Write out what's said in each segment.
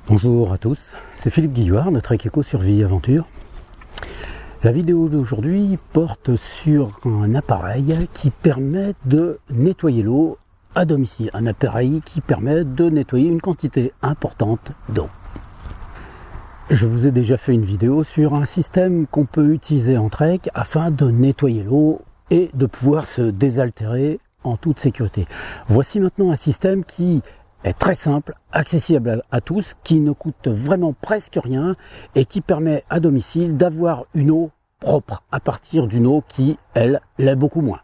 Bonjour à tous, c'est Philippe Guillouard de Trek Eco Survie Aventure. La vidéo d'aujourd'hui porte sur un appareil qui permet de nettoyer l'eau à domicile. Un appareil qui permet de nettoyer une quantité importante d'eau. Je vous ai déjà fait une vidéo sur un système qu'on peut utiliser en trek afin de nettoyer l'eau et de pouvoir se désaltérer en toute sécurité. Voici maintenant un système qui est très simple, accessible à tous, qui ne coûte vraiment presque rien et qui permet à domicile d'avoir une eau propre à partir d'une eau qui, elle, l'est beaucoup moins.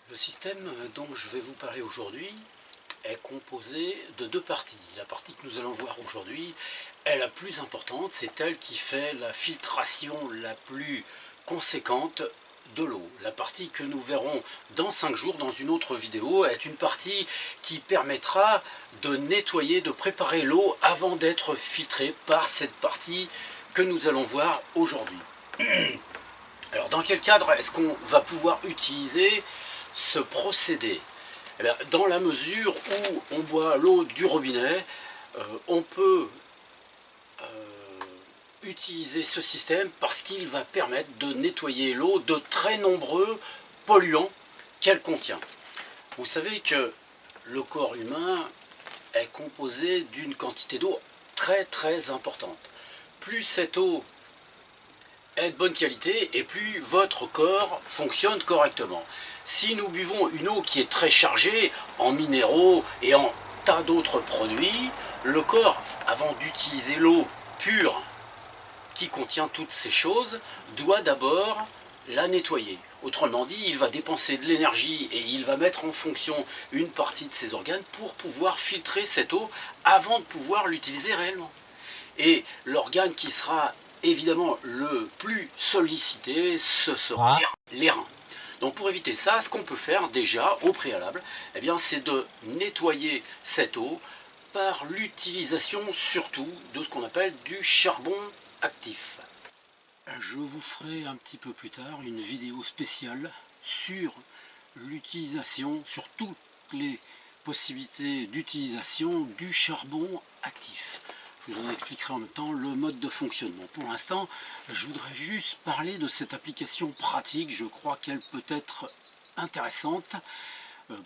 Le système dont je vais vous parler aujourd'hui est composé de deux parties. La partie que nous allons voir aujourd'hui est la plus importante, c'est elle qui fait la filtration la plus conséquente de l'eau. La partie que nous verrons dans 5 jours dans une autre vidéo est une partie qui permettra de nettoyer, de préparer l'eau avant d'être filtrée par cette partie que nous allons voir aujourd'hui. Alors dans quel cadre est-ce qu'on va pouvoir utiliser ce procédé? Eh bien, dans la mesure où on boit l'eau du robinet, on peut utiliser ce système parce qu'il va permettre de nettoyer l'eau de très nombreux polluants qu'elle contient. Vous savez que le corps humain est composé d'une quantité d'eau très importante. Plus cette eau est de bonne qualité et plus votre corps fonctionne correctement. Si nous buvons une eau qui est très chargée en minéraux et en tas d'autres produits, le corps, avant d'utiliser l'eau pure qui contient toutes ces choses, doit d'abord la nettoyer. Autrement dit, il va dépenser de l'énergie et il va mettre en fonction une partie de ses organes pour pouvoir filtrer cette eau avant de pouvoir l'utiliser réellement. Et l'organe qui sera évidemment le plus sollicité, ce sera les reins. Donc pour éviter ça, ce qu'on peut faire déjà au préalable, eh bien, c'est de nettoyer cette eau par l'utilisation surtout de ce qu'on appelle du charbon actif. Je vous ferai un petit peu plus tard une vidéo spéciale sur l'utilisation, sur toutes les possibilités d'utilisation du charbon actif. Je vous en expliquerai en même temps le mode de fonctionnement. Pour l'instant, je voudrais juste parler de cette application pratique. Je crois qu'elle peut être intéressante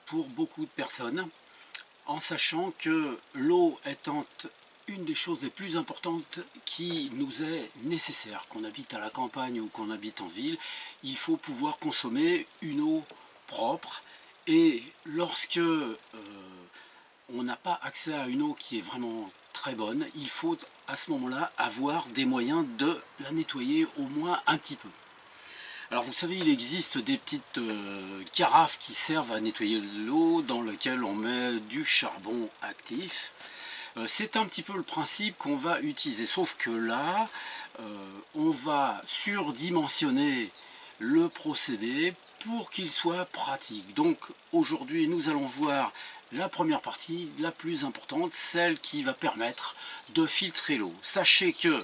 pour beaucoup de personnes, en sachant que l'eau étant une des choses les plus importantes qui nous est nécessaire, qu'on habite à la campagne ou qu'on habite en ville, il faut pouvoir consommer une eau propre. Et lorsque on n'a pas accès à une eau qui est vraiment très bonne, il faut à ce moment-là avoir des moyens de la nettoyer au moins un petit peu. Alors vous savez, il existe des petites carafes qui servent à nettoyer l'eau dans lesquelles on met du charbon actif. C'est un petit peu le principe qu'on va utiliser, sauf que là, on va surdimensionner le procédé pour qu'il soit pratique. Donc aujourd'hui, nous allons voir la première partie, la plus importante, celle qui va permettre de filtrer l'eau. Sachez que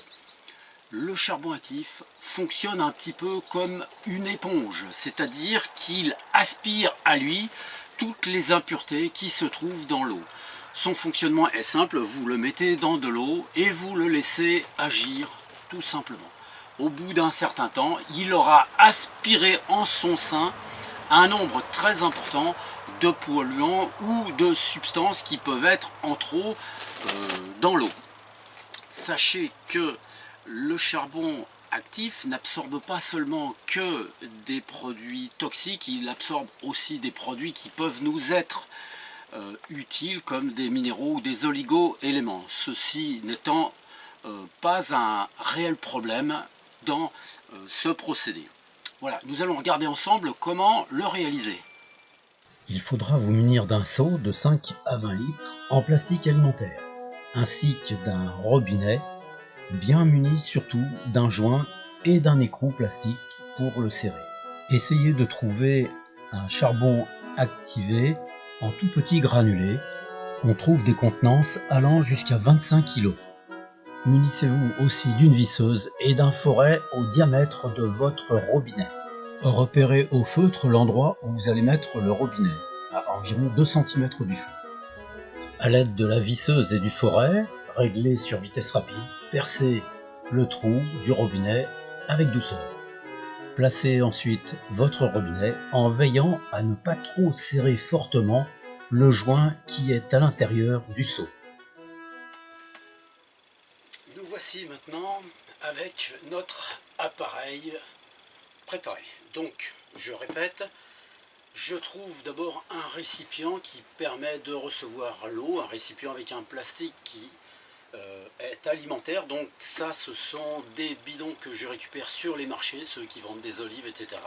le charbon actif fonctionne un petit peu comme une éponge, c'est-à-dire qu'il aspire à lui toutes les impuretés qui se trouvent dans l'eau. Son fonctionnement est simple, vous le mettez dans de l'eau et vous le laissez agir tout simplement. Au bout d'un certain temps, il aura aspiré en son sein un nombre très important de polluants ou de substances qui peuvent être en trop dans l'eau. Sachez que le charbon actif n'absorbe pas seulement que des produits toxiques, il absorbe aussi des produits qui peuvent nous être utiles comme des minéraux ou des oligo-éléments. Ceci n'étant pas un réel problème dans ce procédé. Voilà, nous allons regarder ensemble comment le réaliser. Il faudra vous munir d'un seau de 5 à 20 litres en plastique alimentaire, ainsi que d'un robinet, bien muni surtout d'un joint et d'un écrou plastique pour le serrer. Essayez de trouver un charbon activé en tout petits granulés. On trouve des contenances allant jusqu'à 25 kg. Munissez-vous aussi d'une visseuse et d'un foret au diamètre de votre robinet. Repérez au feutre l'endroit où vous allez mettre le robinet, à environ 2 cm du fond. À l'aide de la visseuse et du foret, réglé sur vitesse rapide, percez le trou du robinet avec douceur. Placez ensuite votre robinet en veillant à ne pas trop serrer fortement le joint qui est à l'intérieur du seau. Nous voici maintenant avec notre appareil préparé. Donc, je répète, je trouve d'abord un récipient qui permet de recevoir l'eau, un récipient avec un plastique qui est alimentaire. Donc ça, ce sont des bidons que je récupère sur les marchés, ceux qui vendent des olives, etc.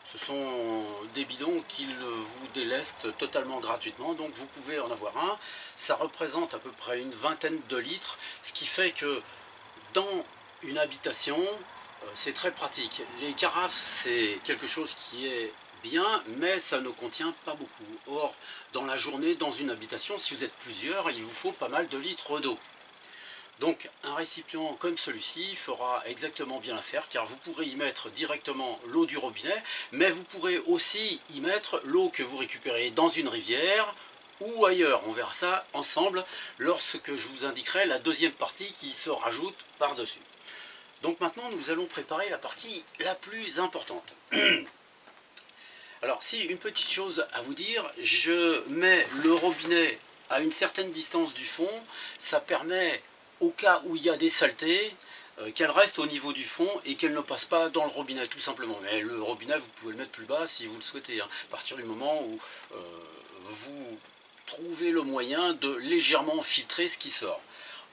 Ce sont des bidons qu'ils vous délestent totalement gratuitement, donc vous pouvez en avoir un. Ça représente à peu près une vingtaine de litres, ce qui fait que dans une habitation, c'est très pratique. Les carafes, c'est quelque chose qui est bien, mais ça ne contient pas beaucoup. Or, dans la journée, dans une habitation, si vous êtes plusieurs, il vous faut pas mal de litres d'eau. Donc un récipient comme celui-ci fera exactement bien l'affaire, car vous pourrez y mettre directement l'eau du robinet, mais vous pourrez aussi y mettre l'eau que vous récupérez dans une rivière ou ailleurs. On verra ça ensemble lorsque je vous indiquerai la deuxième partie qui se rajoute par-dessus. Donc maintenant nous allons préparer la partie la plus importante. Alors si, une petite chose à vous dire, je mets le robinet à une certaine distance du fond, ça permet, au cas où il y a des saletés, qu'elles restent au niveau du fond et qu'elles ne passent pas dans le robinet, tout simplement. Mais le robinet, vous pouvez le mettre plus bas si vous le souhaitez, hein, à partir du moment où vous trouvez le moyen de légèrement filtrer ce qui sort.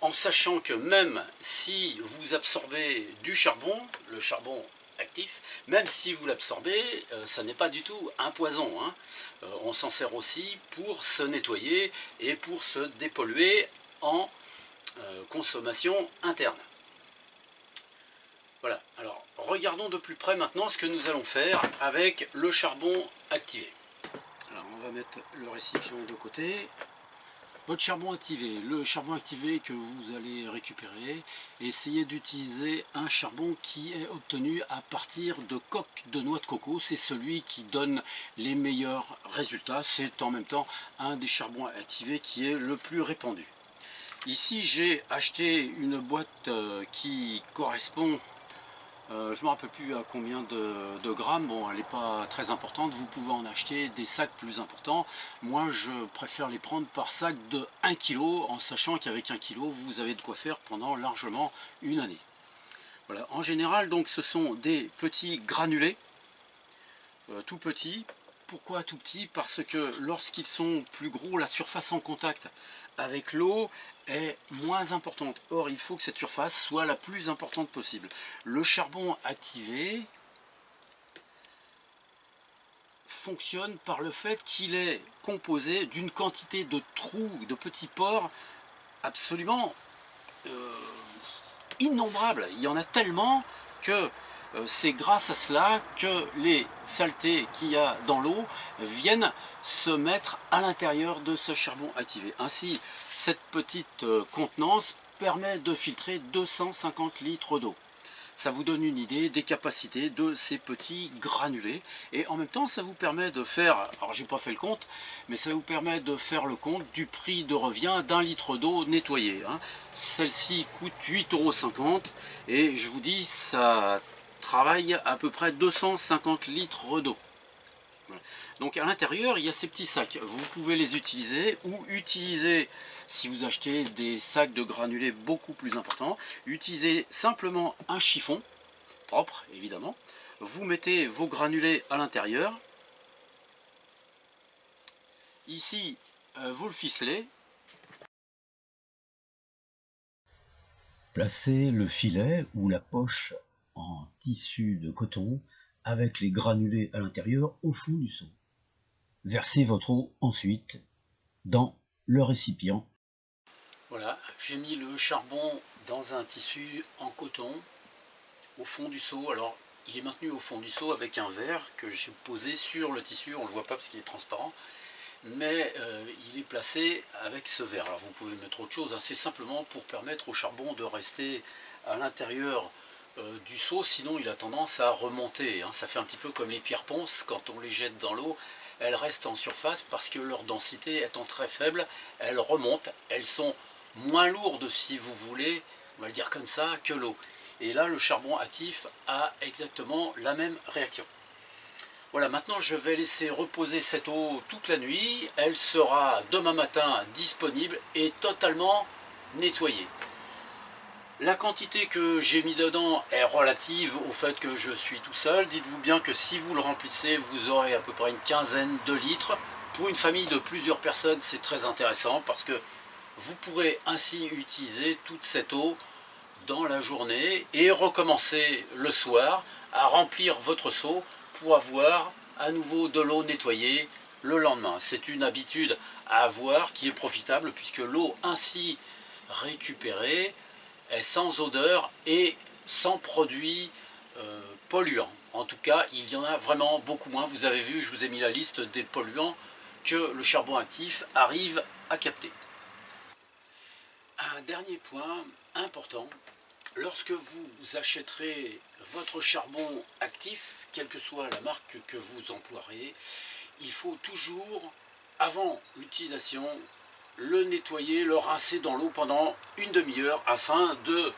En sachant que même si vous absorbez du charbon, le charbon actif, même si vous l'absorbez, ça n'est pas du tout un poison, hein. On s'en sert aussi pour se nettoyer et pour se dépolluer en consommation interne. Voilà, alors regardons de plus près maintenant ce que nous allons faire avec le charbon activé. Alors on va mettre le récipient de côté. Votre charbon activé, le charbon activé que vous allez récupérer, essayez d'utiliser un charbon qui est obtenu à partir de coque de noix de coco. C'est celui qui donne les meilleurs résultats. C'est en même temps un des charbons activés qui est le plus répandu. Ici j'ai acheté une boîte qui correspond, je ne me rappelle plus à combien de grammes, bon elle n'est pas très importante, vous pouvez en acheter des sacs plus importants. Moi je préfère les prendre par sac de 1 kg, en sachant qu'avec 1 kg vous avez de quoi faire pendant largement une année. Voilà, en général donc ce sont des petits granulés, tout petits. Pourquoi tout petits? Parce que lorsqu'ils sont plus gros, la surface en contact avec l'eau est moins importante. Or, il faut que cette surface soit la plus importante possible. Le charbon activé fonctionne par le fait qu'il est composé d'une quantité de trous, de petits pores absolument innombrables. Il y en a tellement que c'est grâce à cela que les saletés qu'il y a dans l'eau viennent se mettre à l'intérieur de ce charbon activé. Ainsi, cette petite contenance permet de filtrer 250 litres d'eau. Ça vous donne une idée des capacités de ces petits granulés. Et en même temps, ça vous permet de faire, alors j'ai pas fait le compte, mais ça vous permet de faire le compte du prix de revient d'un litre d'eau nettoyée, hein. Celle-ci coûte 8,50 € et je vous dis, ça travaille à peu près 250 litres d'eau. Donc à l'intérieur, il y a ces petits sacs. Vous pouvez les utiliser ou utiliser, si vous achetez des sacs de granulés beaucoup plus importants, utilisez simplement un chiffon, propre évidemment. Vous mettez vos granulés à l'intérieur. Ici, vous le ficelez. Placez le filet ou la poche en tissu de coton avec les granulés à l'intérieur au fond du seau. Versez votre eau ensuite dans le récipient. Voilà, j'ai mis le charbon dans un tissu en coton au fond du seau. Alors, il est maintenu au fond du seau avec un verre que j'ai posé sur le tissu. On ne le voit pas parce qu'il est transparent, mais il est placé avec ce verre. Alors, vous pouvez mettre autre chose, hein. C'est simplement pour permettre au charbon de rester à l'intérieur du seau, sinon il a tendance à remonter, hein. Ça fait un petit peu comme les pierres ponces, quand on les jette dans l'eau, elles restent en surface parce que leur densité étant très faible, elles remontent, elles sont moins lourde si vous voulez, on va le dire comme ça, que l'eau. Et là le charbon actif a exactement la même réaction. Voilà, maintenant je vais laisser reposer cette eau toute la nuit, elle sera demain matin disponible et totalement nettoyée. La quantité que j'ai mis dedans est relative au fait que je suis tout seul. Dites-vous bien que si vous le remplissez, vous aurez à peu près une quinzaine de litres. Pour une famille de plusieurs personnes, c'est très intéressant parce que vous pourrez ainsi utiliser toute cette eau dans la journée et recommencer le soir à remplir votre seau pour avoir à nouveau de l'eau nettoyée le lendemain. C'est une habitude à avoir qui est profitable puisque l'eau ainsi récupérée est sans odeur et sans produits polluants. En tout cas, il y en a vraiment beaucoup moins. Vous avez vu, je vous ai mis la liste des polluants que le charbon actif arrive à capter. Un dernier point important, lorsque vous achèterez votre charbon actif, quelle que soit la marque que vous emploierez, il faut toujours, avant l'utilisation, le nettoyer, le rincer dans l'eau pendant une demi-heure afin de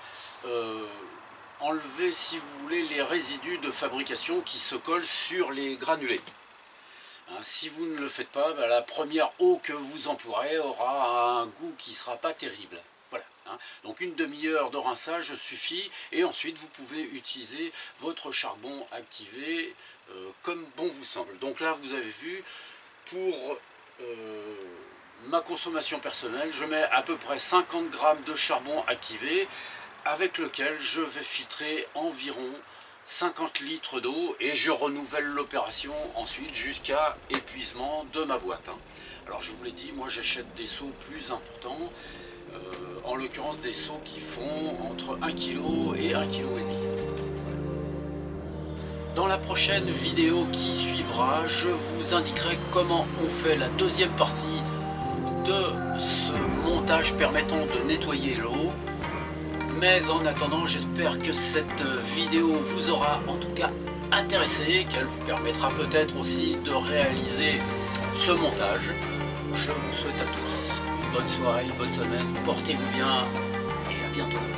enlever, si vous voulez, les résidus de fabrication qui se collent sur les granulés. Si vous ne le faites pas, la première eau que vous emploierez aura un goût qui ne sera pas terrible. Voilà. Donc une demi-heure de rinçage suffit et ensuite vous pouvez utiliser votre charbon activé comme bon vous semble. Donc là vous avez vu, pour ma consommation personnelle, je mets à peu près 50 grammes de charbon activé avec lequel je vais filtrer environ 50 litres d'eau et je renouvelle l'opération ensuite jusqu'à épuisement de ma boîte. Alors je vous l'ai dit, moi j'achète des seaux plus importants, en l'occurrence des seaux qui font entre 1 kg et 1,5 kg. Dans la prochaine vidéo qui suivra, je vous indiquerai comment on fait la deuxième partie de ce montage permettant de nettoyer l'eau. Mais en attendant, j'espère que cette vidéo vous aura en tout cas intéressé, qu'elle vous permettra peut-être aussi de réaliser ce montage. Je vous souhaite à tous une bonne soirée, une bonne semaine, portez-vous bien et à bientôt.